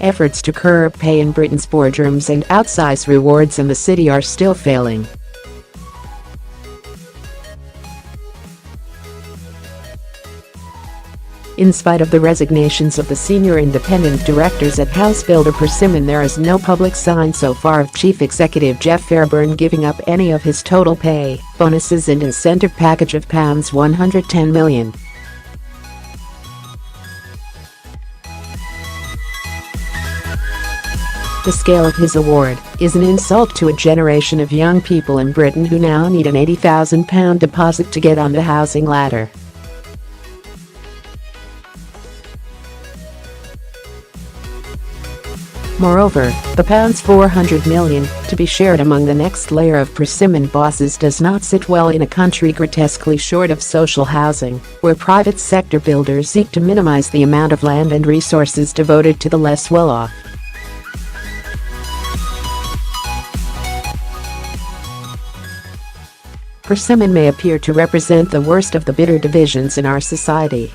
efforts to curb pay in Britain's boardrooms and outsize rewards in the city are still failing. In spite of the resignations of the senior independent directors at housebuilder.Persimmon, there is no public sign so far of Chief Executive Jeff Fairburn giving up any of his total pay, bonuses and incentive package of £110 million. The scale of his award is an insult to a generation of young people in Britain who now need an £80,000 deposit to get on the housing ladder. Moreover, the £400 million, to be shared among the next layer of Persimmon bosses, does not sit well in a country grotesquely short of social housing, where private sector builders seek to minimise the amount of land and resources devoted to the less well-off. Persimmon may appear to represent the worst of the bitter divisions in our society.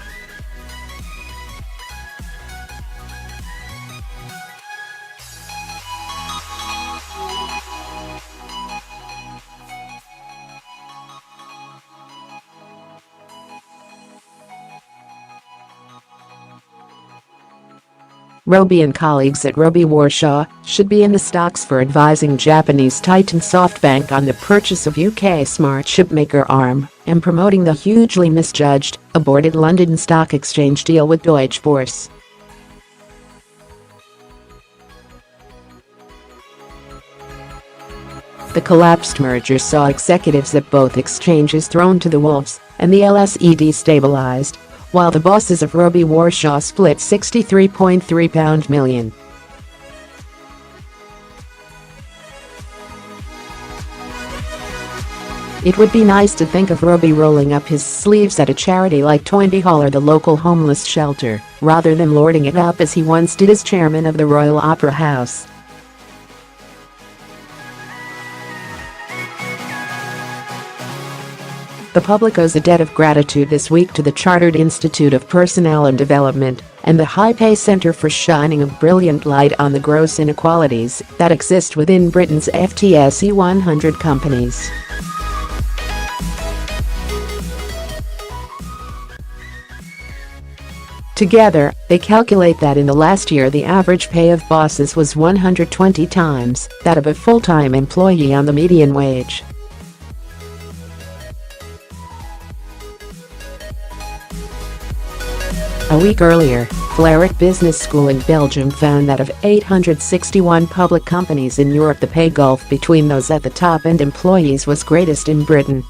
Robey and colleagues at Robey Warshaw should be in the stocks for advising Japanese titan Softbank on the purchase of UK smart chipmaker arm and promoting the hugely misjudged, aborted London Stock Exchange deal with Deutsche Boerse. The collapsed merger saw executives at both exchanges thrown to the wolves and the LSE destabilized, while the bosses of Robey Warshaw split £63.3 million. It would be nice to think of Robey rolling up his sleeves at a charity like Toynbee Hall or the local homeless shelter, rather than lording it up as he once did as chairman of the Royal Opera House. The public owes a debt of gratitude this week to the Chartered Institute of Personnel and Development and the High Pay Centre for shining a brilliant light on the gross inequalities that exist within Britain's FTSE 100 companies. Together, they calculate that in the last year the average pay of bosses was 120 times that of a full-time employee on the median wage. A week earlier, Vlerick Business School in Belgium found that of 861 public companies in Europe, the pay gulf between those at the top and employees was greatest in Britain.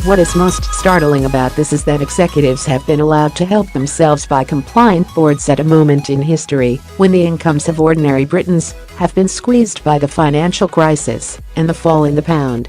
What is most startling about this is that executives have been allowed to help themselves by compliant boards at a moment in history when the incomes of ordinary Britons have been squeezed by the financial crisis and the fall in the pound.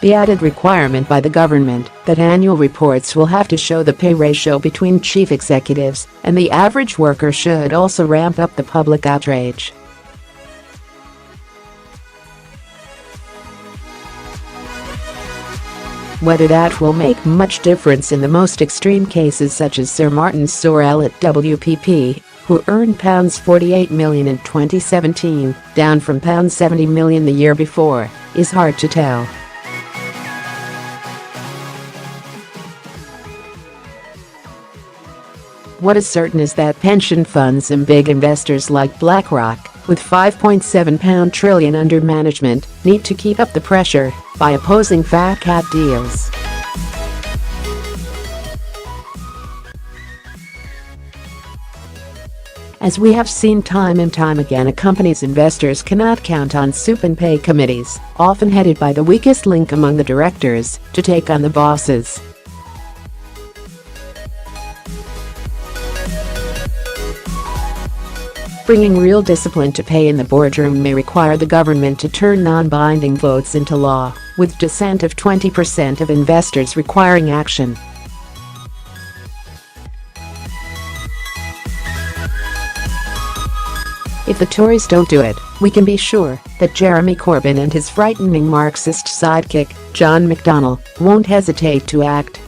The added requirement by the government that annual reports will have to show the pay ratio between chief executives and the average worker should also ramp up the public outrage. Whether that will make much difference in the most extreme cases such as Sir Martin Sorrell at WPP, who earned £48 million in 2017, down from £70 million the year before, is hard to tell. What is certain is that pension funds and big investors like BlackRock, with £5.7 trillion under management, need to keep up the pressure by opposing fat cat deals. As we have seen time and time again, a company's investors cannot count on soup and pay committees, often headed by the weakest link among the directors, to take on the bosses. Bringing real discipline to pay in the boardroom may require the government to turn non-binding votes into law, with dissent of 20% of investors requiring action. If the Tories don't do it, we can be sure that Jeremy Corbyn and his frightening Marxist sidekick, John McDonnell, won't hesitate to act.